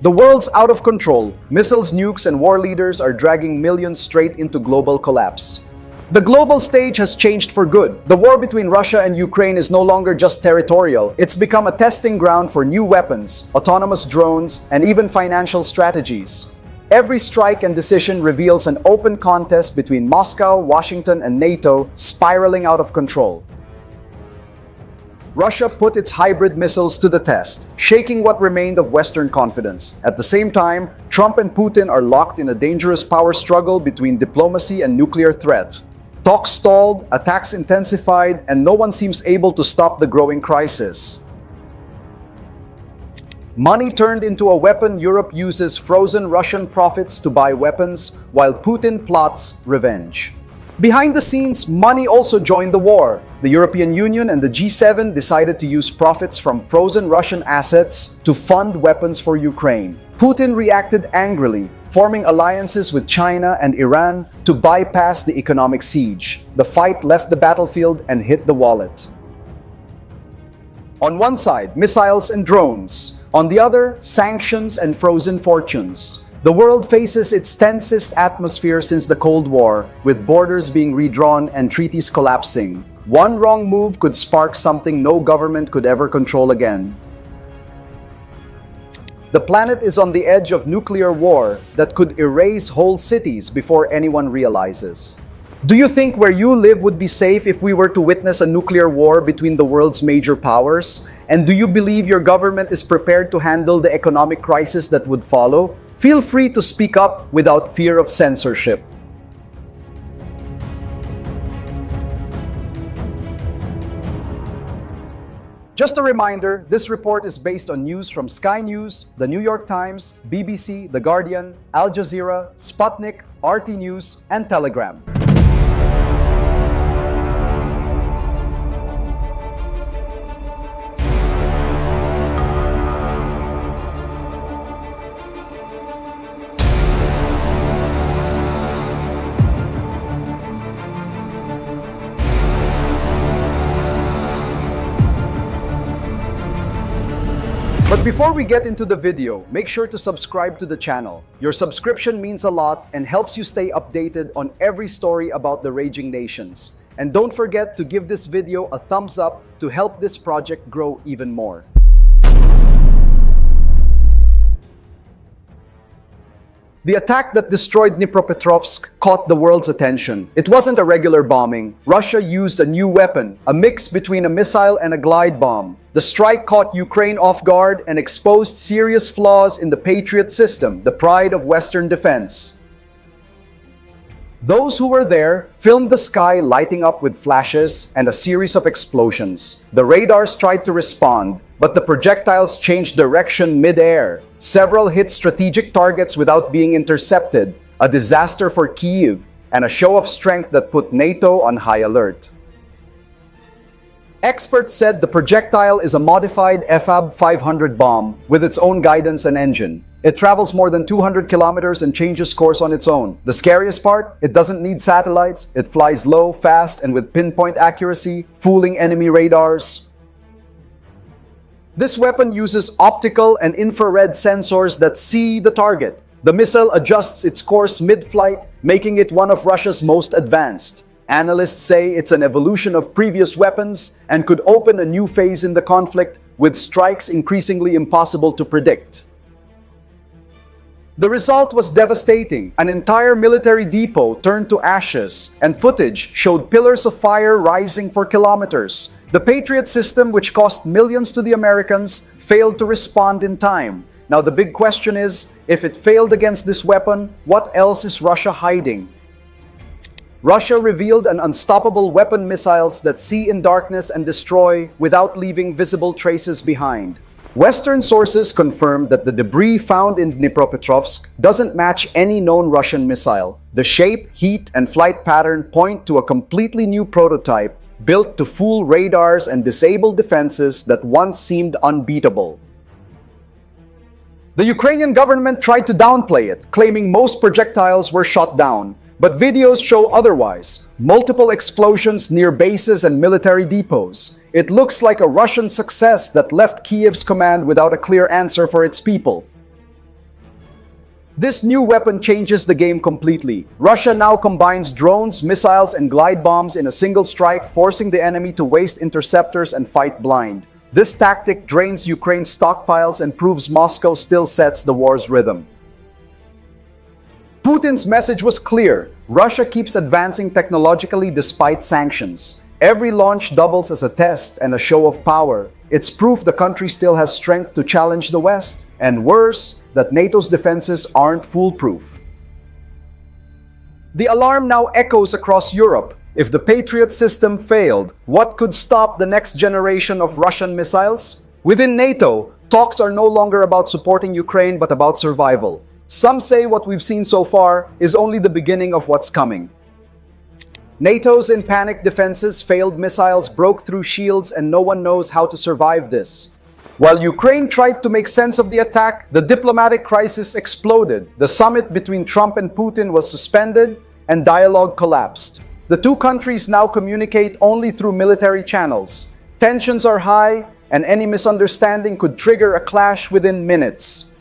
The world's out of control. Missiles, nukes, and war leaders are dragging millions straight into global collapse. The global stage has changed for good. The war between Russia and Ukraine is no longer just territorial. It's become a testing ground for new weapons, autonomous drones, and even financial strategies. Every strike and decision reveals an open contest between Moscow, Washington, and NATO, spiraling out of control. Russia put its hybrid missiles to the test, shaking what remained of Western confidence. At the same time, Trump and Putin are locked in a dangerous power struggle between diplomacy and nuclear threat. Talks stalled, attacks intensified, and no one seems able to stop the growing crisis. Money turned into a weapon. Europe uses frozen Russian profits to buy weapons, while Putin plots revenge. Behind the scenes, money also joined the war. The European Union and the G7 decided to use profits from frozen Russian assets to fund weapons for Ukraine. Putin reacted angrily, forming alliances with China and Iran to bypass the economic siege. The fight left the battlefield and hit the wallet. On one side, missiles and drones. On the other, sanctions and frozen fortunes. The world faces its tensest atmosphere since the Cold War, with borders being redrawn and treaties collapsing. One wrong move could spark something no government could ever control again. The planet is on the edge of nuclear war that could erase whole cities before anyone realizes. Do you think where you live would be safe if we were to witness a nuclear war between the world's major powers? And do you believe your government is prepared to handle the economic crisis that would follow? Feel free to speak up without fear of censorship. Just a reminder, this report is based on news from Sky News, The New York Times, BBC, The Guardian, Al Jazeera, Sputnik, RT News, and Telegram. But before we get into the video, make sure to subscribe to the channel. Your subscription means a lot and helps you stay updated on every story about the raging nations. And don't forget to give this video a thumbs up to help this project grow even more. The attack that destroyed Dnipropetrovsk caught the world's attention. It wasn't a regular bombing. Russia used a new weapon, a mix between a missile and a glide bomb. The strike caught Ukraine off guard and exposed serious flaws in the Patriot system, the pride of Western defense. Those who were there filmed the sky lighting up with flashes and a series of explosions. The radars tried to respond, but the projectiles changed direction mid-air. Several hit strategic targets without being intercepted, a disaster for Kyiv, and a show of strength that put NATO on high alert. Experts said the projectile is a modified FAB 500 bomb with its own guidance and engine. It travels more than 200 kilometers and changes course on its own. The scariest part? It doesn't need satellites. It flies low, fast, and with pinpoint accuracy, fooling enemy radars. This weapon uses optical and infrared sensors that see the target. The missile adjusts its course mid-flight, making it one of Russia's most advanced. Analysts say it's an evolution of previous weapons and could open a new phase in the conflict, with strikes increasingly impossible to predict. The result was devastating. An entire military depot turned to ashes, and footage showed pillars of fire rising for kilometers. The Patriot system, which cost millions to the Americans, failed to respond in time. Now the big question is, if it failed against this weapon, what else is Russia hiding? Russia revealed an unstoppable weapon, missiles that see in darkness and destroy without leaving visible traces behind. Western sources confirmed that the debris found in Dnipropetrovsk doesn't match any known Russian missile. The shape, heat, and flight pattern point to a completely new prototype built to fool radars and disable defenses that once seemed unbeatable. The Ukrainian government tried to downplay it, claiming most projectiles were shot down. But videos show otherwise. Multiple explosions near bases and military depots. It looks like a Russian success that left Kyiv's command without a clear answer for its people. This new weapon changes the game completely. Russia now combines drones, missiles, and glide bombs in a single strike, forcing the enemy to waste interceptors and fight blind. This tactic drains Ukraine's stockpiles and proves Moscow still sets the war's rhythm. Putin's message was clear. Russia keeps advancing technologically despite sanctions. Every launch doubles as a test and a show of power. It's proof the country still has strength to challenge the West, and worse, that NATO's defenses aren't foolproof. The alarm now echoes across Europe. If the Patriot system failed, what could stop the next generation of Russian missiles? Within NATO, talks are no longer about supporting Ukraine but about survival. Some say what we've seen so far is only the beginning of what's coming. NATO's in panic defenses, failed missiles broke through shields, and no one knows how to survive this. While Ukraine tried to make sense of the attack, the diplomatic crisis exploded. The summit between Trump and Putin was suspended, and dialogue collapsed. The two countries now communicate only through military channels. Tensions are high, and any misunderstanding could trigger a clash within minutes.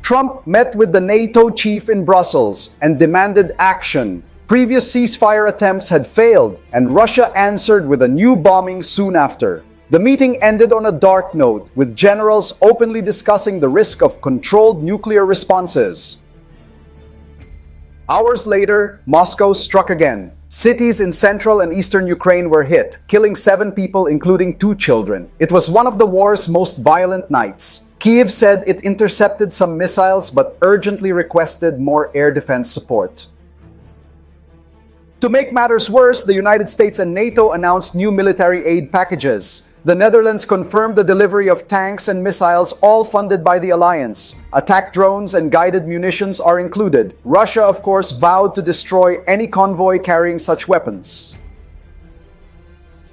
Trump met with the NATO chief in Brussels and demanded action. Previous ceasefire attempts had failed, and Russia answered with a new bombing soon after. The meeting ended on a dark note, with generals openly discussing the risk of controlled nuclear responses. Hours later, Moscow struck again. Cities in central and eastern Ukraine were hit, killing 7 people, including 2 children. It was one of the war's most violent nights. Kyiv said it intercepted some missiles but urgently requested more air defense support. To make matters worse, the United States and NATO announced new military aid packages. The Netherlands confirmed the delivery of tanks and missiles, all funded by the alliance. Attack drones and guided munitions are included. Russia, of course, vowed to destroy any convoy carrying such weapons.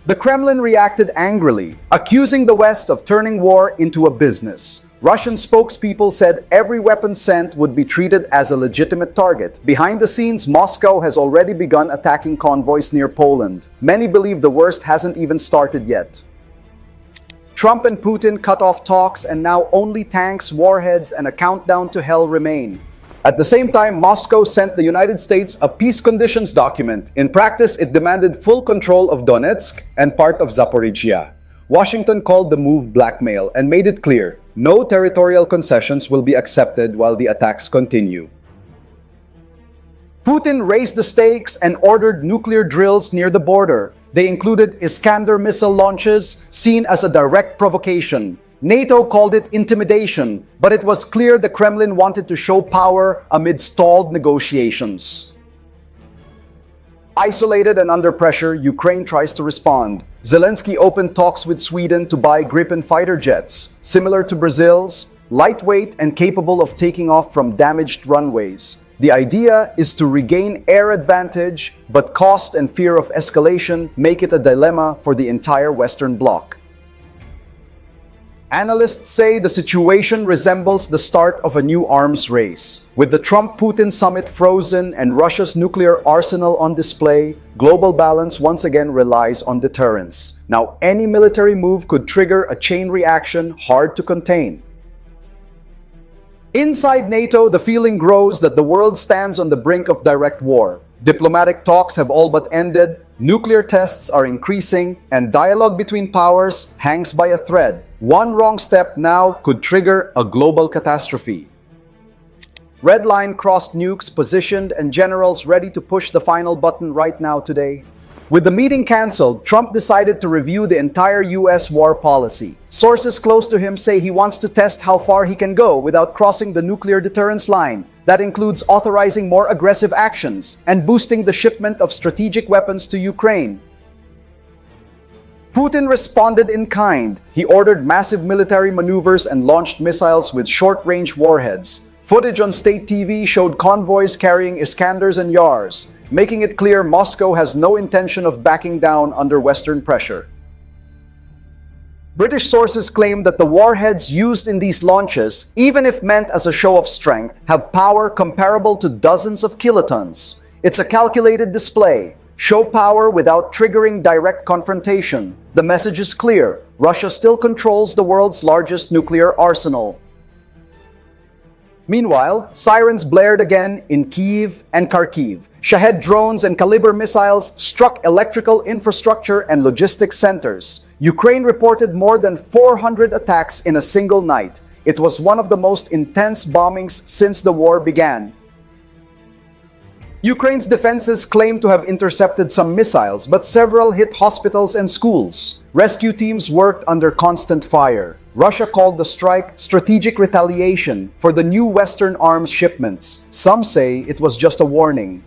The Kremlin reacted angrily, accusing the West of turning war into a business. Russian spokespeople said every weapon sent would be treated as a legitimate target. Behind the scenes, Moscow has already begun attacking convoys near Poland. Many believe the worst hasn't even started yet. Trump and Putin cut off talks, and now only tanks, warheads, and a countdown to hell remain. At the same time, Moscow sent the United States a peace conditions document. In practice, it demanded full control of Donetsk and part of Zaporizhia. Washington called the move blackmail and made it clear no territorial concessions will be accepted while the attacks continue. Putin raised the stakes and ordered nuclear drills near the border. They included Iskander missile launches, seen as a direct provocation. NATO called it intimidation, but it was clear the Kremlin wanted to show power amid stalled negotiations. Isolated and under pressure, Ukraine tries to respond. Zelensky opened talks with Sweden to buy Gripen fighter jets, similar to Brazil's, lightweight and capable of taking off from damaged runways. The idea is to regain air advantage, but cost and fear of escalation make it a dilemma for the entire Western Bloc. Analysts say the situation resembles the start of a new arms race. With the Trump-Putin summit frozen and Russia's nuclear arsenal on display, global balance once again relies on deterrence. Now, any military move could trigger a chain reaction hard to contain. Inside NATO, the feeling grows that the world stands on the brink of direct war. Diplomatic talks have all but ended, nuclear tests are increasing, and dialogue between powers hangs by a thread. One wrong step now could trigger a global catastrophe. Red line crossed, nukes positioned, and generals ready to push the final button right now today. With the meeting cancelled, Trump decided to review the entire US war policy. Sources close to him say he wants to test how far he can go without crossing the nuclear deterrence line. That includes authorizing more aggressive actions and boosting the shipment of strategic weapons to Ukraine. Putin responded in kind. He ordered massive military maneuvers and launched missiles with short-range warheads. Footage on state TV showed convoys carrying Iskanders and Yars, making it clear Moscow has no intention of backing down under Western pressure. British sources claim that the warheads used in these launches, even if meant as a show of strength, have power comparable to dozens of kilotons. It's a calculated display. Show power without triggering direct confrontation. The message is clear. Russia still controls the world's largest nuclear arsenal. Meanwhile, sirens blared again in Kyiv and Kharkiv. Shahed drones and Kalibr missiles struck electrical infrastructure and logistics centers. Ukraine reported more than 400 attacks in a single night. It was one of the most intense bombings since the war began. Ukraine's defenses claim to have intercepted some missiles, but several hit hospitals and schools. Rescue teams worked under constant fire. Russia called the strike strategic retaliation for the new Western arms shipments. Some say it was just a warning.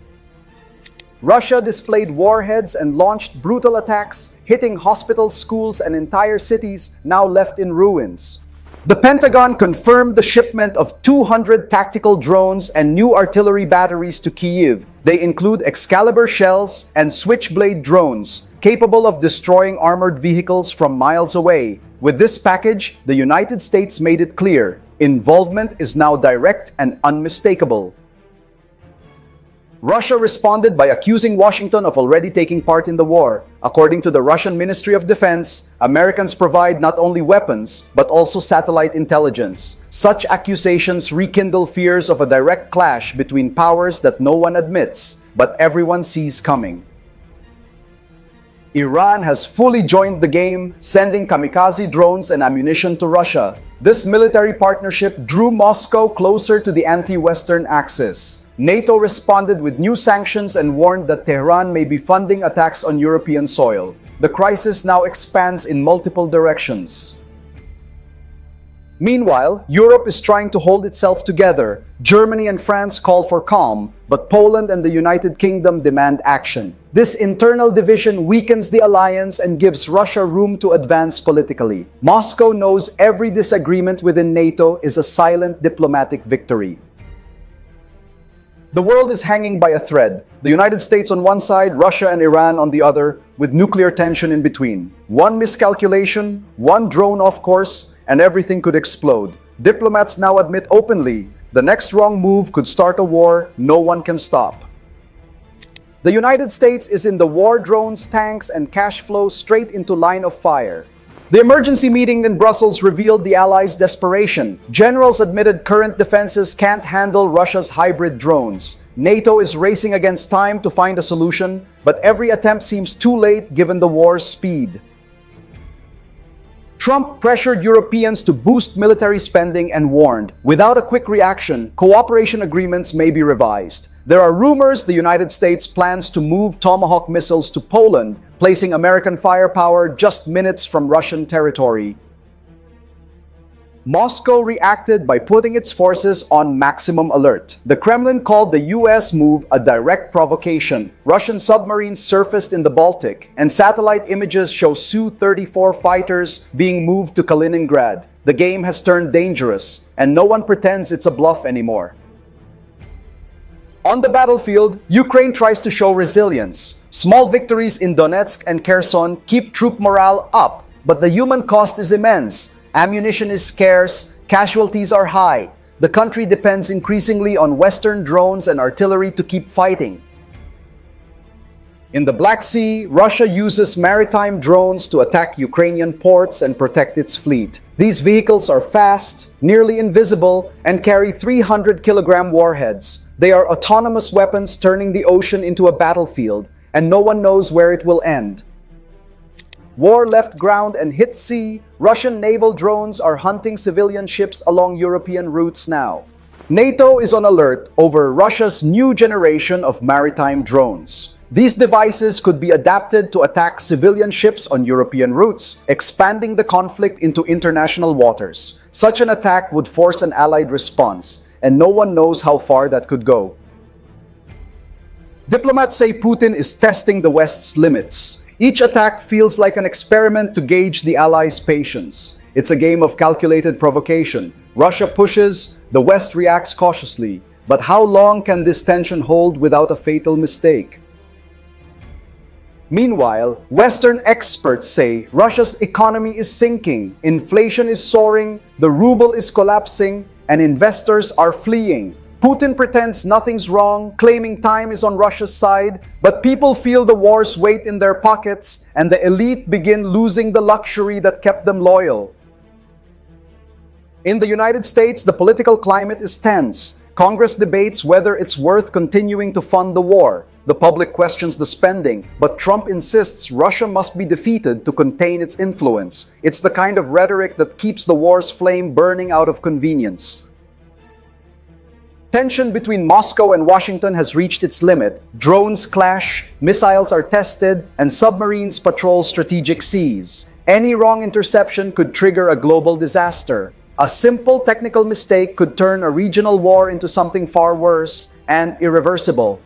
Russia displayed warheads and launched brutal attacks, hitting hospitals, schools, and entire cities now left in ruins. The Pentagon confirmed the shipment of 200 tactical drones and new artillery batteries to Kyiv. They include Excalibur shells and Switchblade drones, capable of destroying armored vehicles from miles away. With this package, the United States made it clear, involvement is now direct and unmistakable. Russia responded by accusing Washington of already taking part in the war. According to the Russian Ministry of Defense, Americans provide not only weapons, but also satellite intelligence. Such accusations rekindle fears of a direct clash between powers that no one admits, but everyone sees coming. Iran has fully joined the game, sending kamikaze drones and ammunition to Russia. This military partnership drew Moscow closer to the anti-Western axis. NATO responded with new sanctions and warned that Tehran may be funding attacks on European soil. The crisis now expands in multiple directions. Meanwhile, Europe is trying to hold itself together. Germany and France call for calm, but Poland and the United Kingdom demand action. This internal division weakens the alliance and gives Russia room to advance politically. Moscow knows every disagreement within NATO is a silent diplomatic victory. The world is hanging by a thread. The United States on one side, Russia and Iran on the other, with nuclear tension in between. One miscalculation, one drone off course, and everything could explode. Diplomats now admit openly, the next wrong move could start a war no one can stop. The United States is in the war drones, tanks, and cash flow straight into line of fire. The emergency meeting in Brussels revealed the Allies' desperation. Generals admitted current defenses can't handle Russia's hybrid drones. NATO is racing against time to find a solution, but every attempt seems too late given the war's speed. Trump pressured Europeans to boost military spending and warned, without a quick reaction, cooperation agreements may be revised. There are rumors the United States plans to move Tomahawk missiles to Poland, placing American firepower just minutes from Russian territory. Moscow reacted by putting its forces on maximum alert. The Kremlin called the US move a direct provocation. Russian submarines surfaced in the Baltic, and satellite images show Su-34 fighters being moved to Kaliningrad. The game has turned dangerous, and no one pretends it's a bluff anymore. On the battlefield, Ukraine tries to show resilience. Small victories in Donetsk and Kherson keep troop morale up, but the human cost is immense. Ammunition is scarce, casualties are high. The country depends increasingly on Western drones and artillery to keep fighting. In the Black Sea, Russia uses maritime drones to attack Ukrainian ports and protect its fleet. These vehicles are fast, nearly invisible, and carry 300-kilogram warheads. They are autonomous weapons turning the ocean into a battlefield, and no one knows where it will end. War left ground and hit sea. Russian naval drones are hunting civilian ships along European routes now. NATO is on alert over Russia's new generation of maritime drones. These devices could be adapted to attack civilian ships on European routes, expanding the conflict into international waters. Such an attack would force an allied response, and no one knows how far that could go. Diplomats say Putin is testing the West's limits. Each attack feels like an experiment to gauge the Allies' patience. It's a game of calculated provocation. Russia pushes, the West reacts cautiously. But how long can this tension hold without a fatal mistake? Meanwhile, Western experts say Russia's economy is sinking, inflation is soaring, the ruble is collapsing, and investors are fleeing. Putin pretends nothing's wrong, claiming time is on Russia's side, but people feel the war's weight in their pockets, and the elite begin losing the luxury that kept them loyal. In the United States, the political climate is tense. Congress debates whether it's worth continuing to fund the war. The public questions the spending, but Trump insists Russia must be defeated to contain its influence. It's the kind of rhetoric that keeps the war's flame burning out of convenience. Tension between Moscow and Washington has reached its limit. Drones clash, missiles are tested, and submarines patrol strategic seas. Any wrong interception could trigger a global disaster. A simple technical mistake could turn a regional war into something far worse and irreversible.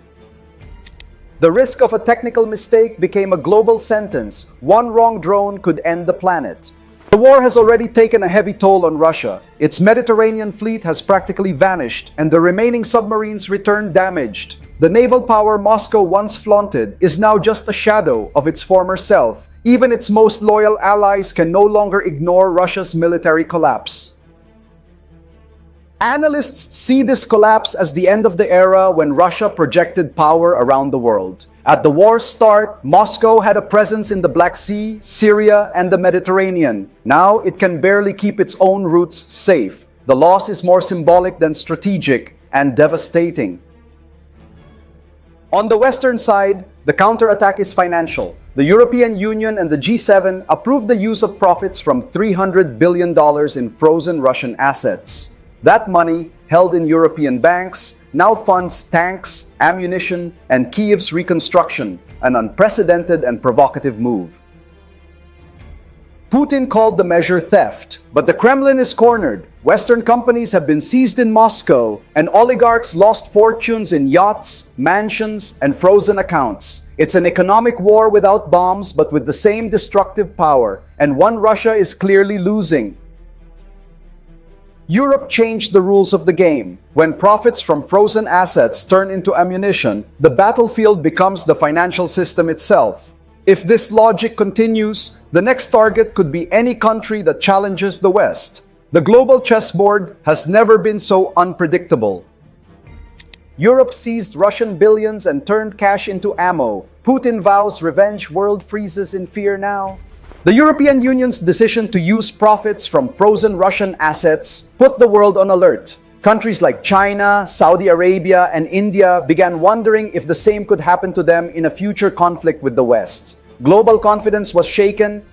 The risk of a technical mistake became a global sentence. One wrong drone could end the planet. The war has already taken a heavy toll on Russia. Its Mediterranean fleet has practically vanished, and the remaining submarines returned damaged. The naval power Moscow once flaunted is now just a shadow of its former self. Even its most loyal allies can no longer ignore Russia's military collapse. Analysts see this collapse as the end of the era when Russia projected power around the world. At the war's start, Moscow had a presence in the Black Sea, Syria, and the Mediterranean. Now it can barely keep its own routes safe. The loss is more symbolic than strategic and devastating. On the Western side, the counterattack is financial. The European Union and the G7 approved the use of profits from $300 billion in frozen Russian assets. That money, held in European banks, now funds tanks, ammunition, and Kyiv's reconstruction, an unprecedented and provocative move. Putin called the measure theft, but the Kremlin is cornered. Western companies have been seized in Moscow, and oligarchs lost fortunes in yachts, mansions, and frozen accounts. It's an economic war without bombs, but with the same destructive power, and one Russia is clearly losing. Europe changed the rules of the game. When profits from frozen assets turn into ammunition, the battlefield becomes the financial system itself. If this logic continues, the next target could be any country that challenges the West. The global chessboard has never been so unpredictable. Europe seized Russian billions and turned cash into ammo. Putin vows revenge, world freezes in fear now. The European Union's decision to use profits from frozen Russian assets put the world on alert. Countries like China, Saudi Arabia, and India began wondering if the same could happen to them in a future conflict with the West. Global confidence was shaken.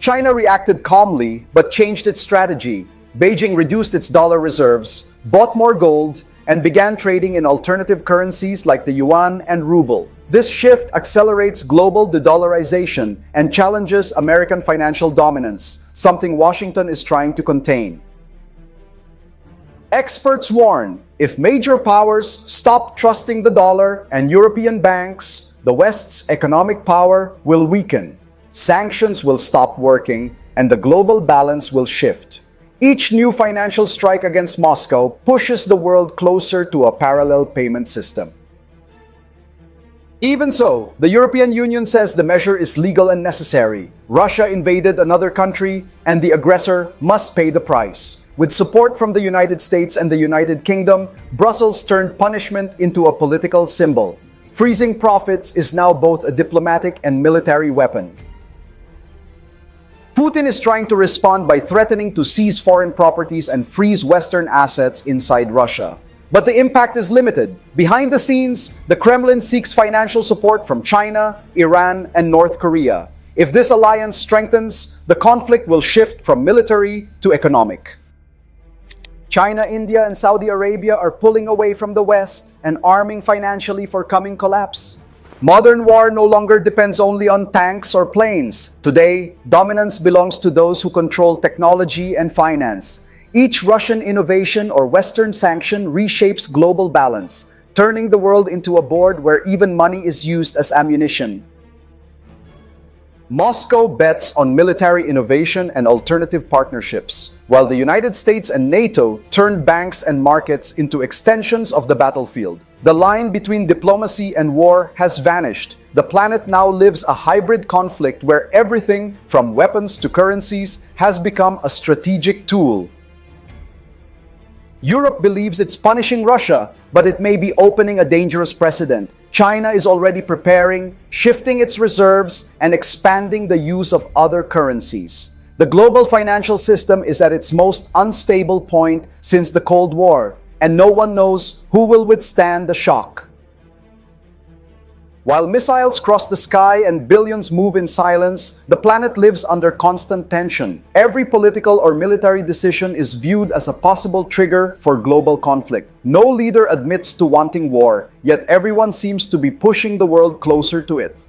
China reacted calmly but changed its strategy. Beijing reduced its dollar reserves, bought more gold, and began trading in alternative currencies like the yuan and ruble. This shift accelerates global de-dollarization and challenges American financial dominance, something Washington is trying to contain. Experts warn, if major powers stop trusting the dollar and European banks, the West's economic power will weaken. Sanctions will stop working, and the global balance will shift. Each new financial strike against Moscow pushes the world closer to a parallel payment system. Even so, the European Union says the measure is legal and necessary. Russia invaded another country, and the aggressor must pay the price. With support from the United States and the United Kingdom, Brussels turned punishment into a political symbol. Freezing profits is now both a diplomatic and military weapon. Putin is trying to respond by threatening to seize foreign properties and freeze Western assets inside Russia. But the impact is limited. Behind the scenes, the Kremlin seeks financial support from China, Iran, and North Korea. If this alliance strengthens, the conflict will shift from military to economic. China, India, and Saudi Arabia are pulling away from the West and arming financially for coming collapse. Modern war no longer depends only on tanks or planes. Today, dominance belongs to those who control technology and finance. Each Russian innovation or Western sanction reshapes global balance, turning the world into a board where even money is used as ammunition. Moscow bets on military innovation and alternative partnerships, while the United States and NATO turn banks and markets into extensions of the battlefield. The line between diplomacy and war has vanished. The planet now lives a hybrid conflict where everything, from weapons to currencies, has become a strategic tool. Europe believes it's punishing Russia, but it may be opening a dangerous precedent. China is already preparing, shifting its reserves, and expanding the use of other currencies. The global financial system is at its most unstable point since the Cold War, and no one knows who will withstand the shock. While missiles cross the sky and billions move in silence, the planet lives under constant tension. Every political or military decision is viewed as a possible trigger for global conflict. No leader admits to wanting war, yet everyone seems to be pushing the world closer to it.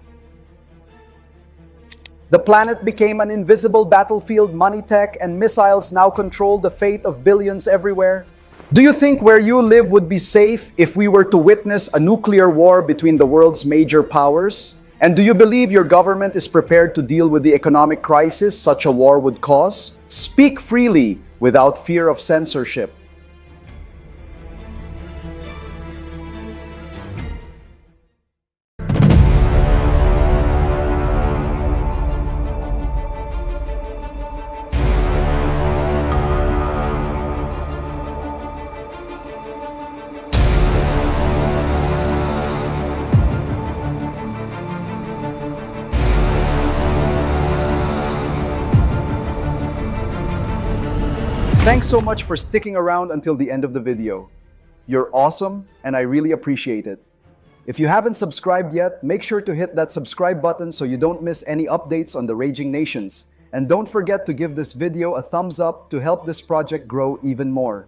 The planet became an invisible battlefield. Money, tech, and missiles now control the fate of billions everywhere. Do you think where you live would be safe if we were to witness a nuclear war between the world's major powers? And do you believe your government is prepared to deal with the economic crisis such a war would cause? Speak freely without fear of censorship. Thanks so much for sticking around until the end of the video. You're awesome, and I really appreciate it. If you haven't subscribed yet, make sure to hit that subscribe button so you don't miss any updates on the raging nations. And don't forget to give this video a thumbs up to help this project grow even more.